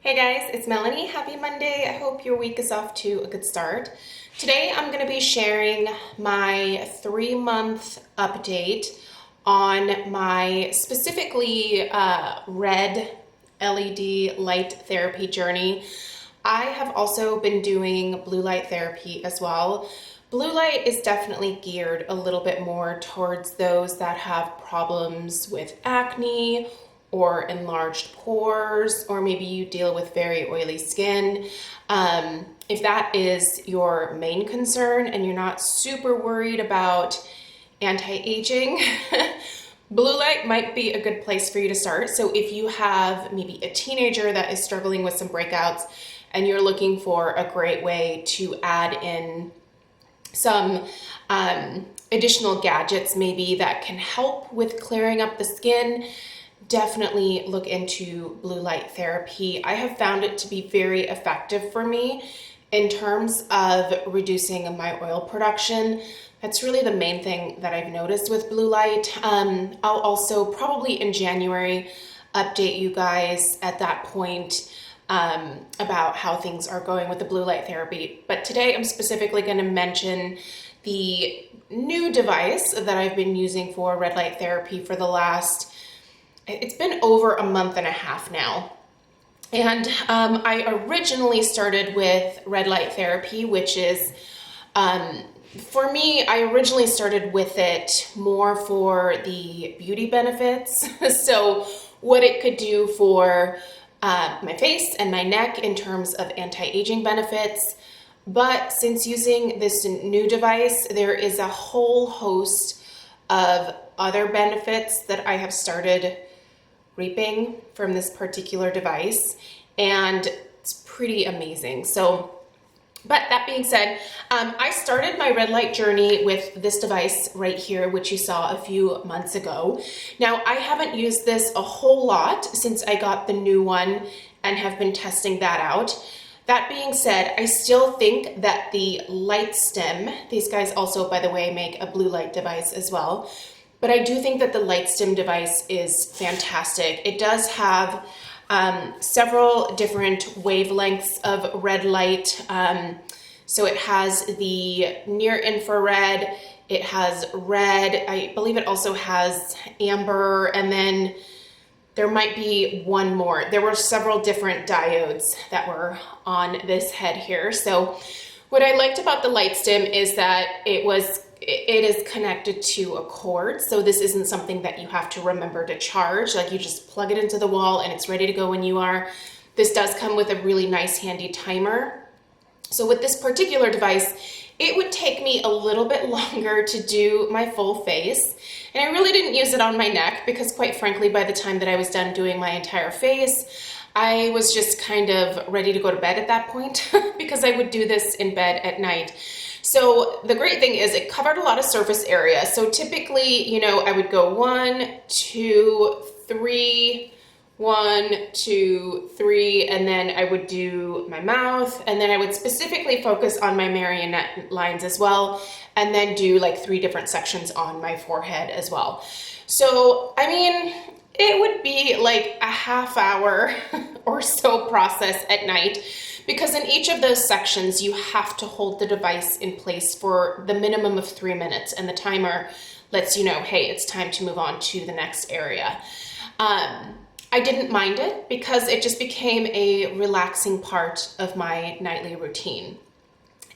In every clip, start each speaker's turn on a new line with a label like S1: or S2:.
S1: Hey guys, it's Melanie. Happy Monday. I hope your week is off to a good start. Today I'm going to be sharing my 3-month update on my specifically red LED light therapy journey. I have also been doing blue light therapy as well. Blue light is definitely geared a little bit more towards those that have problems with acne or enlarged pores, or maybe you deal with very oily skin. If that is your main concern and you're not super worried about anti-aging, blue light might be a good place for you to start. So if you have maybe a teenager that is struggling with some breakouts and you're looking for a great way to add in some additional gadgets maybe that can help with clearing up the skin, definitely look into blue light therapy. I have found it to be very effective for me in terms of reducing my oil production. That's really the main thing that I've noticed with blue light. I'll also probably in January update you guys at that point about how things are going with the blue light therapy. But today I'm specifically going to mention the new device that I've been using for red light therapy for the last, it's been over a month and a half now. And I originally started with red light therapy, which is, for me, I originally started with it more for the beauty benefits. So what it could do for my face and my neck in terms of anti-aging benefits. But since using this new device, there is a whole host of other benefits that I have started reaping from this particular device, and it's pretty amazing. But that being said, I started my red light journey with this device right here, which you saw a few months ago. Now, I haven't used this a whole lot since I got the new one and have been testing that out. That being said, I still think that the light stem, these guys also, by the way, make a blue light device as well, but I do think that the light stem device is fantastic. It does have several different wavelengths of red light. So it has the near infrared, it has red, I believe it also has amber, and then there might be one more. There were several different diodes that were on this head here. So what I liked about the light stem is that it is connected to a cord. So this isn't something that you have to remember to charge. Like you just plug it into the wall and it's ready to go when you are. This does come with a really nice handy timer. So with this particular device, it would take me a little bit longer to do my full face. And I really didn't use it on my neck because quite frankly, by the time that I was done doing my entire face, I was just kind of ready to go to bed at that point because I would do this in bed at night. So the great thing is it covered a lot of surface area. So typically, you know, I would go 1, 2, 3, 1, 2, 3, and then I would do my mouth, and then I would specifically focus on my marionette lines as well, and then do like 3 different sections on my forehead as well. So, I mean, it would be like a half hour or so process at night, because in each of those sections, you have to hold the device in place for the minimum of 3 minutes, and the timer lets you know, hey, it's time to move on to the next area. I didn't mind it because it just became a relaxing part of my nightly routine.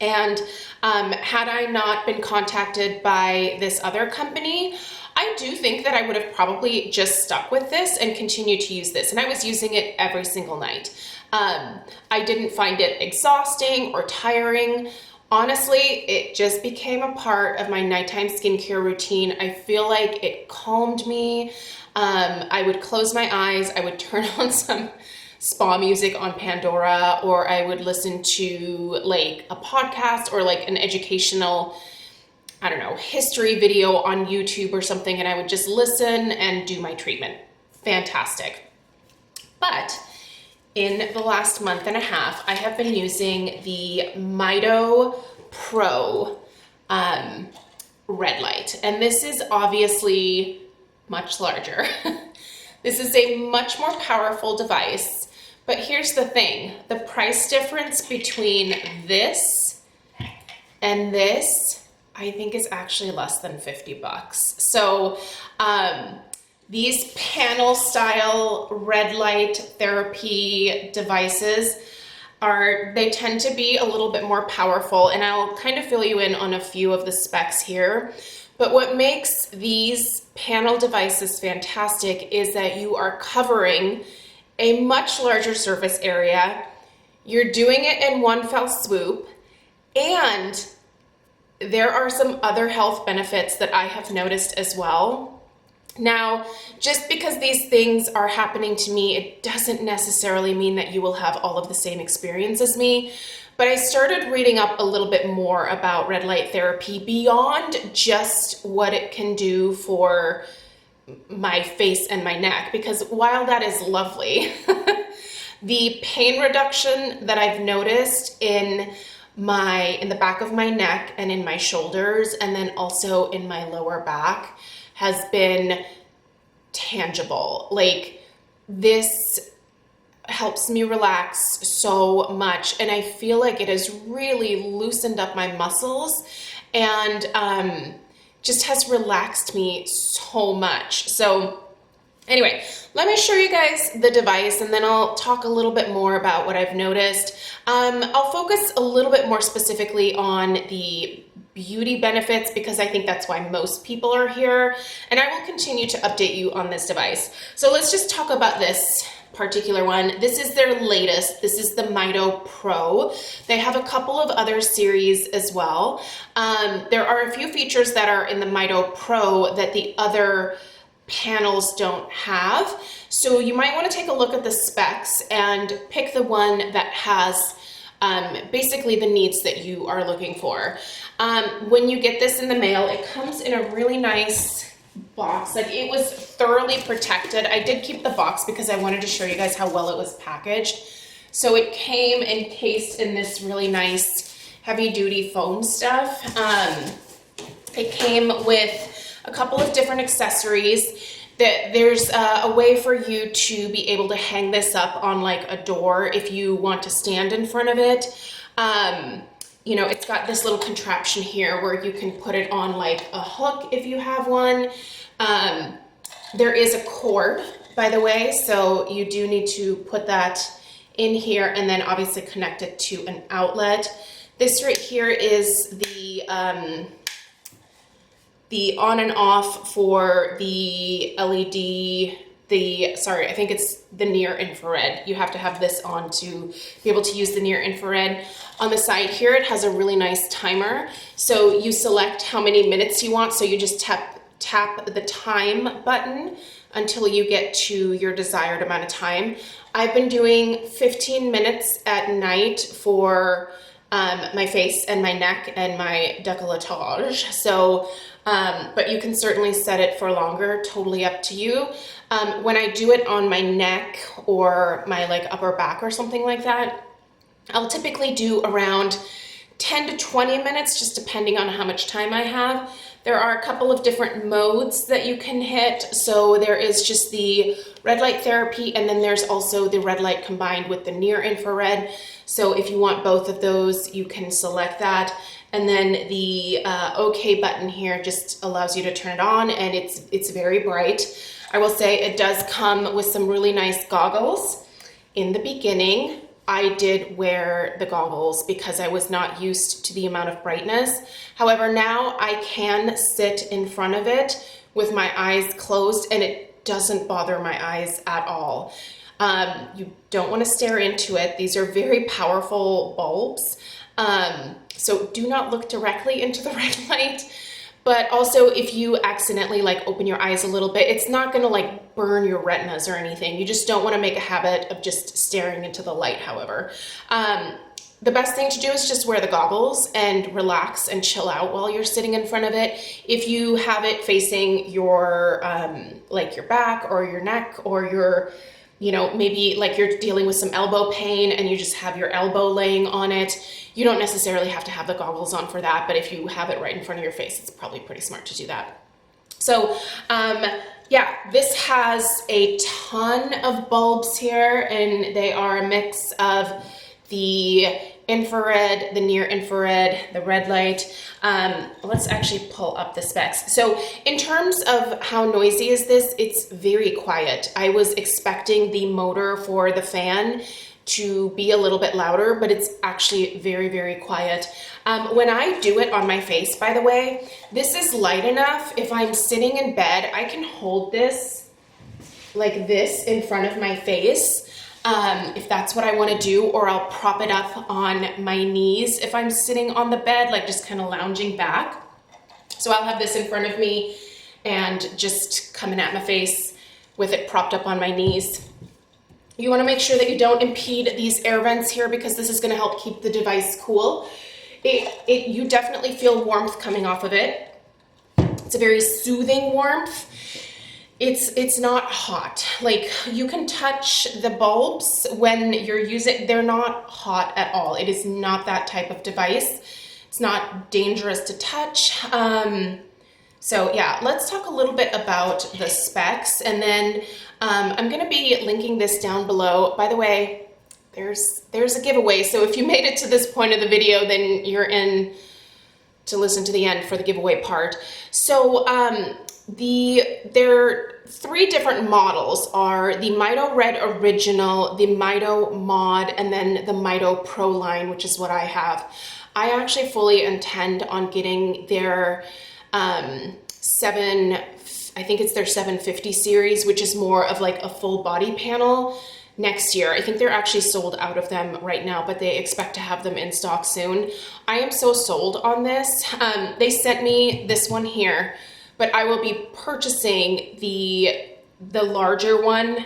S1: And had I not been contacted by this other company, I do think that I would have probably just stuck with this and continued to use this. And I was using it every single night. I didn't find it exhausting or tiring. Honestly, it just became a part of my nighttime skincare routine. I feel like it calmed me. I would close my eyes, I would turn on some spa music on Pandora, or I would listen to like a podcast or like an educational, I don't know, history video on YouTube or something, and I would just listen and do my treatment. Fantastic. But in the last month and a half, I have been using the Mito Pro red light, and this is obviously much larger. This is a much more powerful device, But here's the thing, the price difference between this and this, I think is actually less than 50 bucks. So these panel style red light therapy devices they tend to be a little bit more powerful, and I'll kind of fill you in on a few of the specs here. But what makes these panel devices fantastic is that you are covering a much larger surface area. You're doing it in one fell swoop, and there are some other health benefits that I have noticed as well. Now, just because these things are happening to me, it doesn't necessarily mean that you will have all of the same experience as me. But I started reading up a little bit more about red light therapy beyond just what it can do for my face and my neck, because while that is lovely, the pain reduction that I've noticed in the back of my neck and in my shoulders, and then also in my lower back, has been tangible. Like, this helps me relax so much, and I feel like it has really loosened up my muscles and just has relaxed me so much. So anyway, let me show you guys the device, and then I'll talk a little bit more about what I've noticed. I'll focus a little bit more specifically on the beauty benefits, because I think that's why most people are here, and I will continue to update you on this device. So let's just talk about this particular one. This is their latest. This is the Mito Pro. They have a couple of other series as well. There are a few features that are in the Mito Pro that the other panels don't have. So you might want to take a look at the specs and pick the one that has basically the needs that you are looking for. When you get this in the mail, it comes in a really nice box. Like, it was thoroughly protected. I did keep the box because I wanted to show you guys how well it was packaged. So it came encased in this really nice heavy duty foam stuff. It came with a couple of different accessories. There's a way for you to be able to hang this up on like a door if you want to stand in front of it. You know, it's got this little contraption here where you can put it on like a hook if you have one. There is a cord, by the way, so you do need to put that in here and then obviously connect it to an outlet. This right here is the on and off for the LED, I think it's the near infrared. You have to have this on to be able to use the near infrared. On the side here, it has a really nice timer. So you select how many minutes you want. So you just tap the time button until you get to your desired amount of time. I've been doing 15 minutes at night for my face and my neck and my décolletage. So, but you can certainly set it for longer, totally up to you. When I do it on my neck or my like upper back or something like that, I'll typically do around 10 to 20 minutes, just depending on how much time I have. There are a couple of different modes that you can hit. So there is just the red light therapy, and then there's also the red light combined with the near infrared. So if you want both of those, you can select that. And then the OK button here just allows you to turn it on, and it's very bright. I will say it does come with some really nice goggles. In the beginning, I did wear the goggles because I was not used to the amount of brightness. However, now I can sit in front of it with my eyes closed, and it doesn't bother my eyes at all. You don't want to stare into it. These are very powerful bulbs. So do not look directly into the red light. But also, if you accidentally like open your eyes a little bit, it's not gonna like burn your retinas or anything. You just don't wanna make a habit of just staring into the light, however. The best thing to do is just wear the goggles and relax and chill out while you're sitting in front of it. If you have it facing your, like your back or your neck or your, you know, maybe like you're dealing with some elbow pain and you just have your elbow laying on it, you don't necessarily have to have the goggles on for that, but if you have it right in front of your face, it's probably pretty smart to do that. So, yeah, this has a ton of bulbs here, and they are a mix of the infrared, the near infrared, the red light. Let's actually pull up the specs. So in terms of how noisy is this, it's very quiet. I was expecting the motor for the fan to be a little bit louder, but it's actually very, very quiet. When I do it on my face, by the way, this is light enough. If I'm sitting in bed, I can hold this like this in front of my face. If that's what I want to do, or I'll prop it up on my knees if I'm sitting on the bed, like just kind of lounging back. So I'll have this in front of me and just coming at my face with it propped up on my knees. You want to make sure that you don't impede these air vents here, because this is going to help keep the device cool. You definitely feel warmth coming off of it. It's a very soothing warmth. It's not hot. Like, you can touch the bulbs when you're using, they're not hot at all. It is not that type of device. It's not dangerous to touch. So yeah, let's talk a little bit about the specs, and then I'm gonna be linking this down below. By the way, there's a giveaway. So if you made it to this point of the video, then you're in to listen to the end for the giveaway part. So there are 3 different models, are the Mito Red Original, the Mito Mod, and then the Mito Pro line, which is what I have. I actually fully intend on getting their I think it's their 750 series, which is more of like a full body panel, next year. I think they're actually sold out of them right now, but they expect to have them in stock soon. I am so sold on this. They sent me this one here, but I will be purchasing the larger one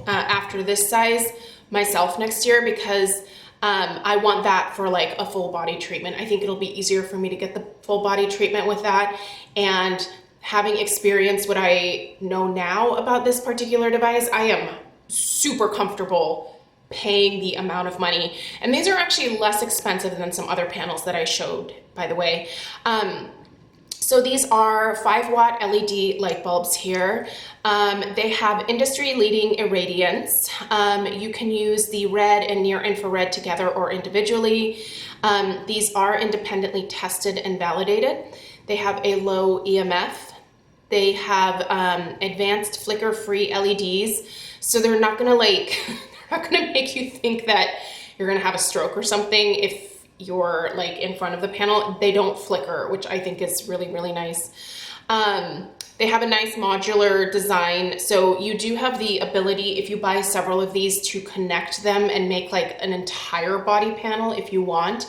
S1: after this size myself next year, because I want that for like a full body treatment. I think it'll be easier for me to get the full body treatment with that. And having experienced what I know now about this particular device, I am super comfortable paying the amount of money. And these are actually less expensive than some other panels that I showed, by the way. So these are 5-watt LED light bulbs here. They have industry-leading irradiance. You can use the red and near infrared together or individually. These are independently tested and validated. They have a low EMF. They have advanced flicker-free LEDs, so they're not gonna they're not gonna make you think that you're gonna have a stroke or something if you're like in front of the panel. They don't flicker, which I think is really, really nice. They have a nice modular design, so you do have the ability, if you buy several of these, to connect them and make like an entire body panel if you want.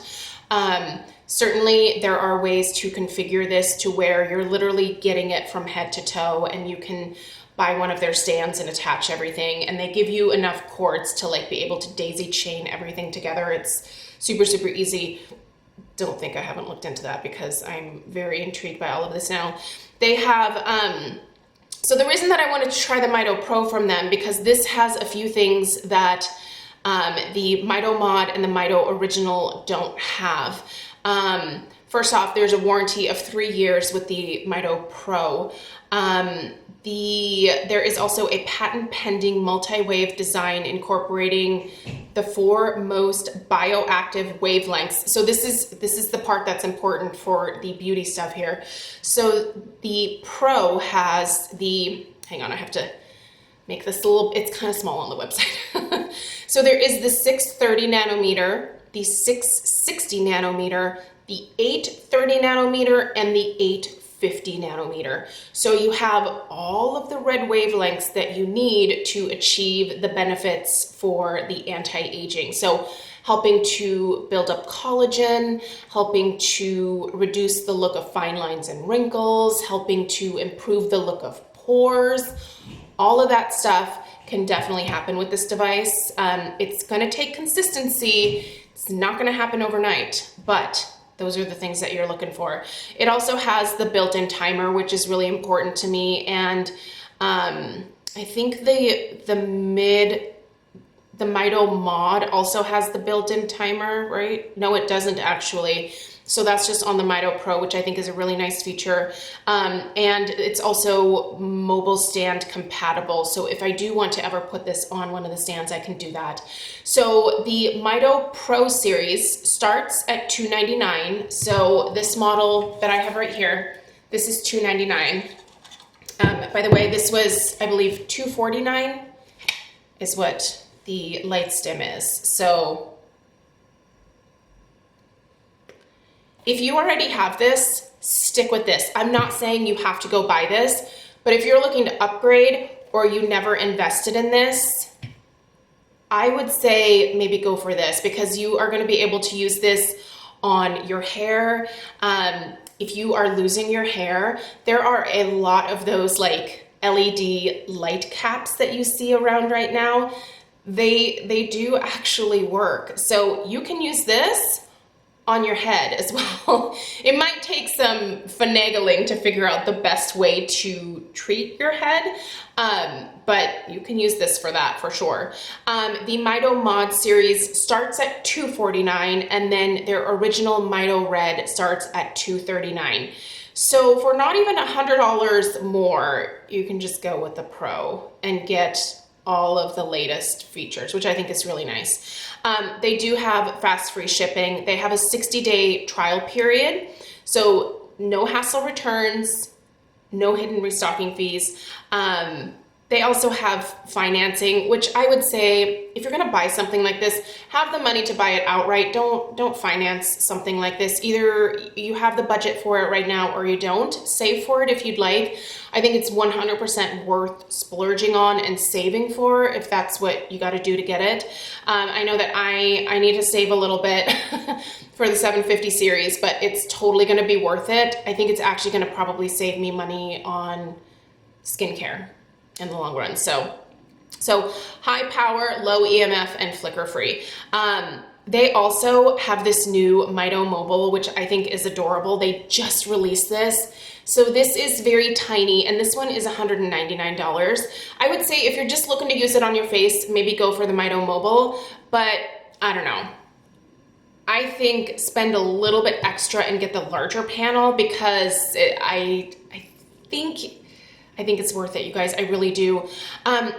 S1: Certainly there are ways to configure this to where you're literally getting it from head to toe, and you can buy one of their stands and attach everything, and they give you enough cords to like be able to daisy chain everything together. It's super, super easy. Don't think I haven't looked into that, because I'm very intrigued by all of this now. They have, so the reason that I wanted to try the Mito Pro from them, because this has a few things that the Mito Mod and the Mito Original don't have. First off, there's a warranty of 3 years with the Mito Pro. There is also a patent pending multi-wave design incorporating the 4 most bioactive wavelengths. So this is the part that's important for the beauty stuff here. So the Pro has the, hang on, I have to make this a little, it's kind of small on the website. So there is the 630 nanometer, the 660 nanometer, the 830 nanometer, and the 850 nanometer. So you have all of the red wavelengths that you need to achieve the benefits for the anti-aging. So helping to build up collagen, helping to reduce the look of fine lines and wrinkles, helping to improve the look of pores. All of that stuff can definitely happen with this device. It's gonna take consistency. It's not gonna happen overnight, but those are the things that you're looking for. It also has the built-in timer, which is really important to me. And I think the Mito Mod also has the built-in timer, right? No, it doesn't actually. So that's just on the Mito Pro, which I think is a really nice feature. And it's also mobile stand compatible. So if I do want to ever put this on one of the stands, I can do that. So the Mito Pro series starts at $299. So this model that I have right here, this is $299. By the way, this was, I believe, $249 is what the light stem is. So if you already have this, stick with this. I'm not saying you have to go buy this, but if you're looking to upgrade or you never invested in this, I would say maybe go for this, because you are going to be able to use this on your hair. If you are losing your hair, there are a lot of those like LED light caps that you see around right now. They do actually work. So you can use this on your head as well. It might take some finagling to figure out the best way to treat your head, but you can use this for that for sure. The Mito Mod series starts at $249, and then their original Mito Red starts at $239. So for not even $100 more, you can just go with the Pro and get all of the latest features, which I think is really nice. They do have fast free shipping. They have a 60-day trial period, so no hassle returns, no hidden restocking fees. They also have financing, which I would say if you're gonna buy something like this, have the money to buy it outright. Don't finance something like this. Either you have the budget for it right now or you don't. Save for it if you'd like. I think it's 100% worth splurging on and saving for if that's what you gotta do to get it. I know that I need to save a little bit for the 750 series, but it's totally gonna be worth it. I think it's actually gonna probably save me money on skincare in the long run. So high power, low EMF, and flicker free. They also have this new Mito Mobile, which I think is adorable. They just released this. So this is very tiny, and this one is $199. I would say if you're just looking to use it on your face, maybe go for the Mito Mobile, but I don't know. I think spend a little bit extra and get the larger panel, because I think it's worth it, you guys. I really do.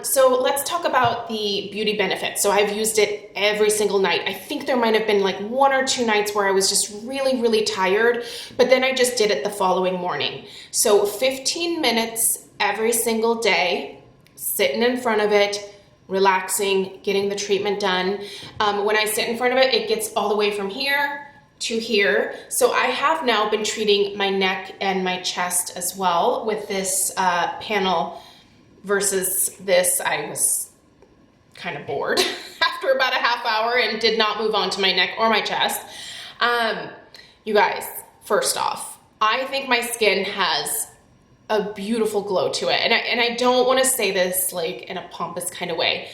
S1: So let's talk about the beauty benefits. So I've used it every single night. I think there might have been like 1 or 2 nights where I was just really, really tired, but then I just did it the following morning. So 15 minutes every single day, sitting in front of it, relaxing, getting the treatment done. When I sit in front of it, it gets all the way from here to here. So I have now been treating my neck and my chest as well with this panel versus this. I was kind of bored after about a half hour and did not move on to my neck or my chest. You guys, first off, I think my skin has a beautiful glow to it. And I don't want to say this like in a pompous kind of way.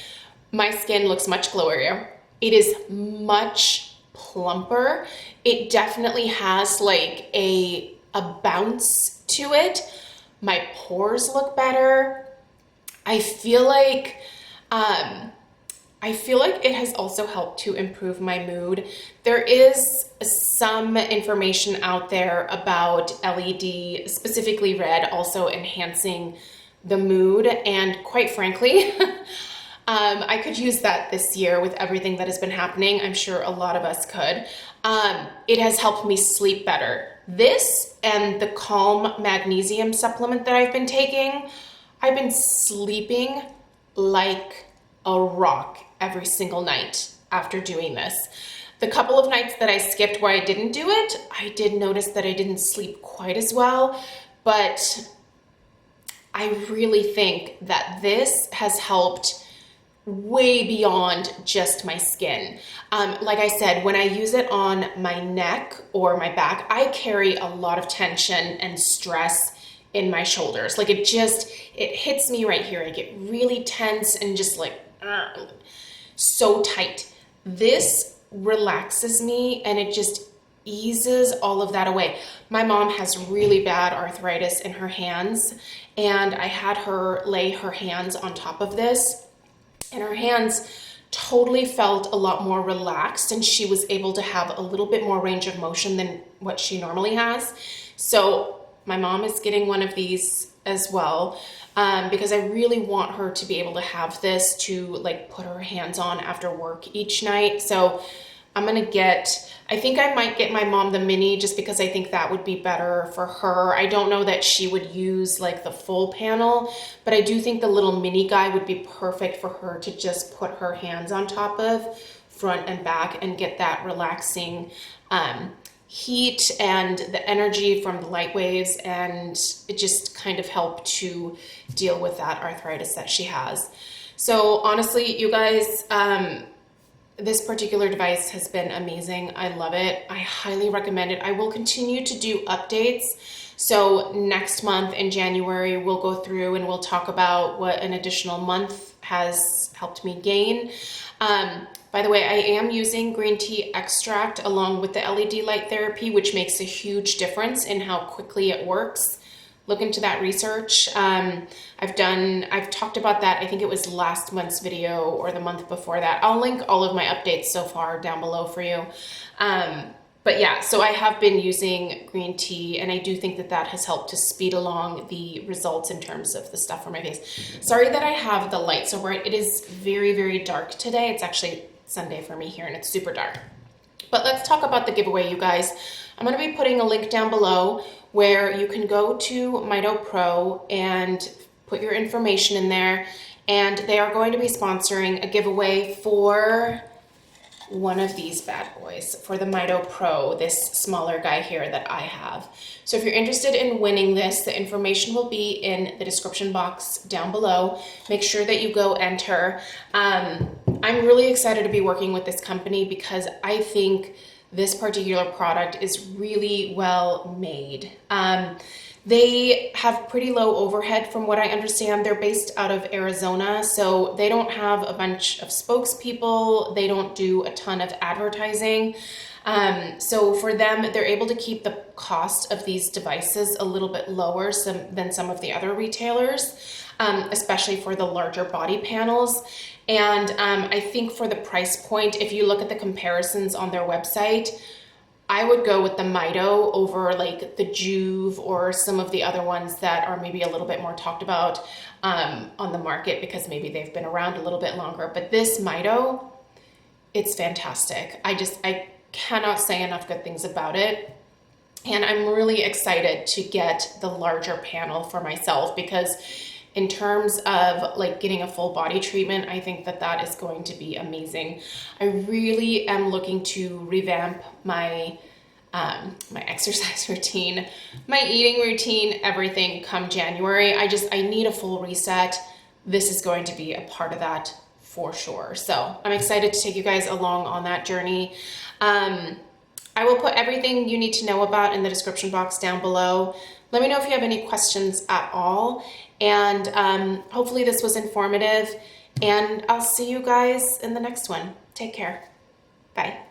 S1: My skin looks much glowier. It is much plumper. It definitely has like a bounce to it. My pores look better. I feel like it has also helped to improve my mood. There is some information out there about LED, specifically red, also enhancing the mood, and quite frankly, I could use that this year with everything that has been happening. I'm sure a lot of us could. It has helped me sleep better. This and the Calm magnesium supplement that I've been taking, I've been sleeping like a rock every single night after doing this. The couple of nights that I skipped where I didn't do it, I did notice that I didn't sleep quite as well, but I really think that this has helped way beyond just my skin. Like I said, when I use it on my neck or my back, I carry a lot of tension and stress in my shoulders. Like it hits me right here. I get really tense and just like so tight. This relaxes me and it just eases all of that away. My mom has really bad arthritis in her hands, and I had her lay her hands on top of this, and her hands totally felt a lot more relaxed, and she was able to have a little bit more range of motion than what she normally has. So my mom is getting one of these as well, because I really want her to be able to have this to like put her hands on after work each night. So I'm gonna I think I might get my mom the mini just because I think that would be better for her. I don't know that she would use like the full panel, but I do think the little mini guy would be perfect for her to just put her hands on top of, front and back, and get that relaxing heat and the energy from the light waves, and it just kind of help to deal with that arthritis that she has. So honestly, you guys, this particular device has been amazing. I love it. I highly recommend it. I will continue to do updates. So next month in January, we'll go through and we'll talk about what an additional month has helped me gain. By the way, I am using green tea extract along with the LED light therapy, which makes a huge difference in how quickly it works. Look into that research. I've talked about that. I think it was last month's video or the month before that. I'll link all of my updates so far down below for you. But yeah, so I have been using green tea, and I do think that that has helped to speed along the results in terms of the stuff for my face. Sorry that I have the light so bright. It is very, very dark today. It's actually Sunday for me here, and it's super dark. But let's talk about the giveaway, you guys. I'm going to be putting a link down below where you can go to Mito Pro and put your information in there, and they are going to be sponsoring a giveaway for one of these bad boys, for the Mito Pro, this smaller guy here that I have. So if you're interested in winning this, the information will be in the description box down below. Make sure that you go enter. I'm really excited to be working with this company because I think this particular product is really well made. They have pretty low overhead from what I understand. They're based out of Arizona, so they don't have a bunch of spokespeople. They don't do a ton of advertising. So for them, they're able to keep the cost of these devices a little bit lower than some of the other retailers, especially for the larger body panels. And I think for the price point, if you look at the comparisons on their website, I would go with the Mito over like the Juve or some of the other ones that are maybe a little bit more talked about on the market because maybe they've been around a little bit longer. But this Mito, it's fantastic. I cannot say enough good things about it. And I'm really excited to get the larger panel for myself because in terms of like getting a full body treatment, I think that that is going to be amazing. I really am looking to revamp my my exercise routine, my eating routine, everything come January. I need a full reset. This is going to be a part of that for sure. So I'm excited to take you guys along on that journey. I will put everything you need to know about in the description box down below. Let me know if you have any questions at all. And hopefully this was informative. And I'll see you guys in the next one. Take care. Bye.